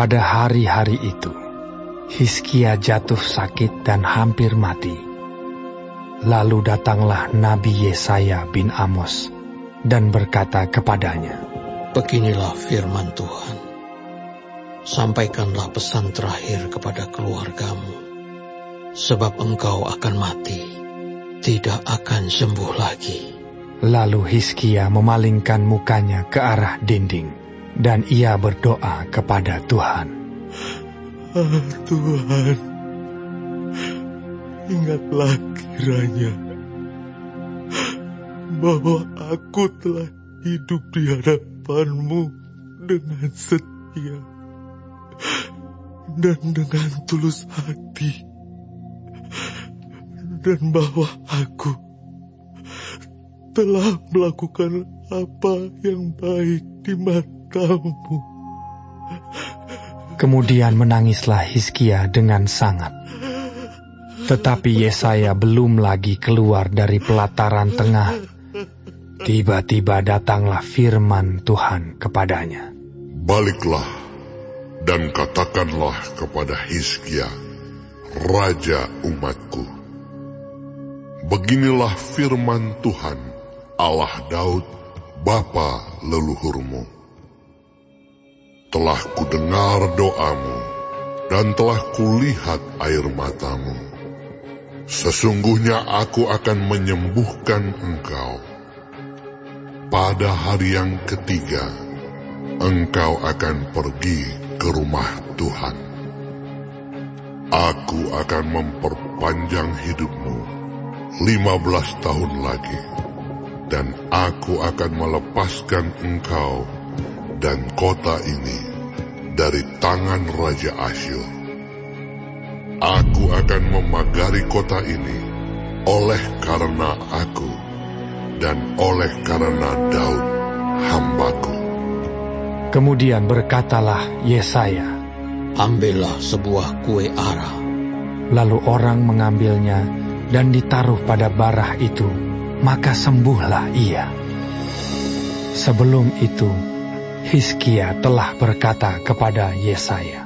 Pada hari-hari itu, Hizkia jatuh sakit dan hampir mati. Lalu datanglah Nabi Yesaya bin Amos dan berkata kepadanya, "Beginilah firman Tuhan. Sampaikanlah pesan terakhir kepada keluargamu, sebab engkau akan mati, tidak akan sembuh lagi." Lalu Hizkia memalingkan mukanya ke arah dinding, dan ia berdoa kepada Tuhan. Tuhan, ingatlah kiranya bahwa aku telah hidup di hadapan-Mu dengan setia dan dengan tulus hati, dan bahwa aku telah melakukan apa yang baik di mata-Mu. Kemudian menangislah Hizkia dengan sangat. Tetapi Yesaya belum lagi keluar dari pelataran tengah. Tiba-tiba datanglah firman Tuhan kepadanya. Baliklah dan katakanlah kepada Hizkia, raja umatku. Beginilah firman Tuhan, Allah Daud, bapa leluhurmu. Telah kudengar doamu, dan telah kulihat air matamu. Sesungguhnya aku akan menyembuhkan engkau. Pada hari yang ketiga, engkau akan pergi ke rumah Tuhan. Aku akan memperpanjang hidupmu 15 tahun lagi, dan aku akan melepaskan engkau dan kota ini dari tangan Raja Asyur. Aku akan memagari kota ini oleh karena aku dan oleh karena Daud hambaku. Kemudian berkatalah Yesaya, "Ambillah sebuah kue ara." Lalu orang mengambilnya dan ditaruh pada barah itu, maka sembuhlah ia. Sebelum itu, Hizkia telah berkata kepada Yesaya,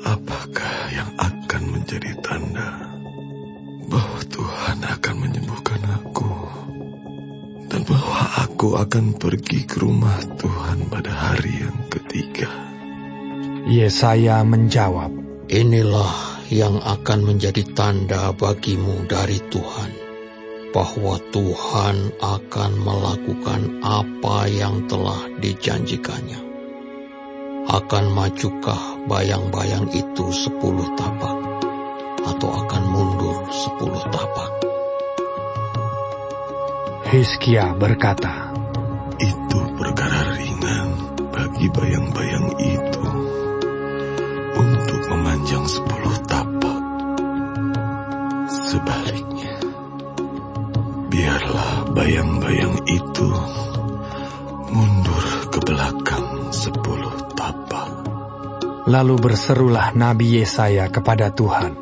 "Apakah yang akan menjadi tanda bahwa Tuhan akan menyembuhkan aku, dan bahwa aku akan pergi ke rumah Tuhan pada hari yang ketiga?" Yesaya menjawab, "Inilah yang akan menjadi tanda bagimu dari Tuhan, bahwa Tuhan akan melakukan apa yang telah dijanjikannya. Akan majukah bayang-bayang itu 10 tapak, atau akan mundur 10 tapak?" Hizkia berkata, Itu perkara ringan bagi bayang-bayang itu untuk memanjang 10 tapak. Sebaliknya, biarlah bayang-bayang itu mundur ke belakang 10 tapak. Lalu berserulah Nabi Yesaya kepada Tuhan.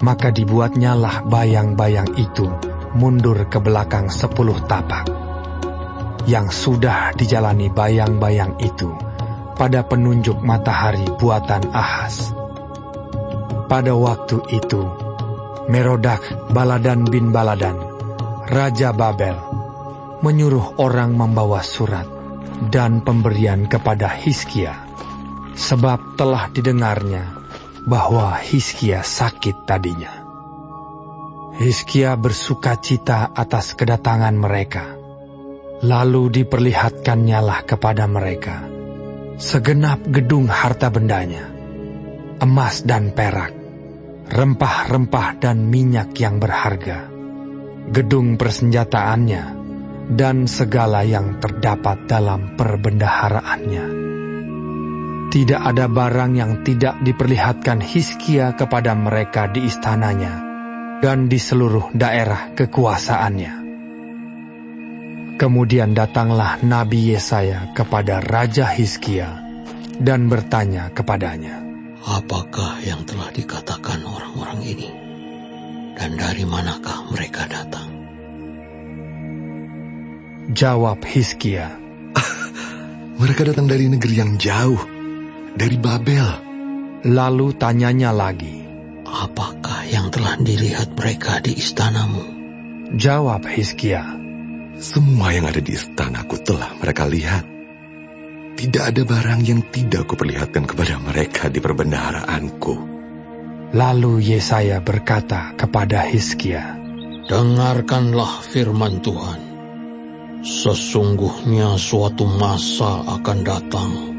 Maka dibuatnyalah bayang-bayang itu mundur ke belakang 10 tapak. Yang sudah dijalani bayang-bayang itu pada penunjuk matahari buatan Ahaz. Pada waktu itu, Merodak Baladan bin Baladan, Raja Babel, menyuruh orang membawa surat dan pemberian kepada Hizkia, sebab telah didengarnya bahwa Hizkia sakit tadinya. Hizkia bersukacita atas kedatangan mereka, lalu diperlihatkannyalah kepada mereka segenap gedung harta bendanya, emas dan perak, rempah-rempah dan minyak yang berharga, gedung persenjataannya, dan segala yang terdapat dalam perbendaharaannya. Tidak ada barang yang tidak diperlihatkan Hizkia kepada mereka di istananya dan di seluruh daerah kekuasaannya. Kemudian datanglah Nabi Yesaya kepada Raja Hizkia dan bertanya kepadanya, "Apakah yang telah dikatakan orang-orang ini? Dan dari manakah mereka datang?" Jawab Hizkia, Mereka datang dari negeri yang jauh, dari Babel. Lalu tanyanya lagi, apakah yang telah dilihat mereka di istanamu? jawab Hizkia, semua yang ada di istanaku telah mereka lihat. Tidak ada barang yang tidak kuperlihatkan kepada mereka di perbendaharaanku. Lalu Yesaya berkata kepada Hizkia, dengarkanlah firman Tuhan. Sesungguhnya suatu masa akan datang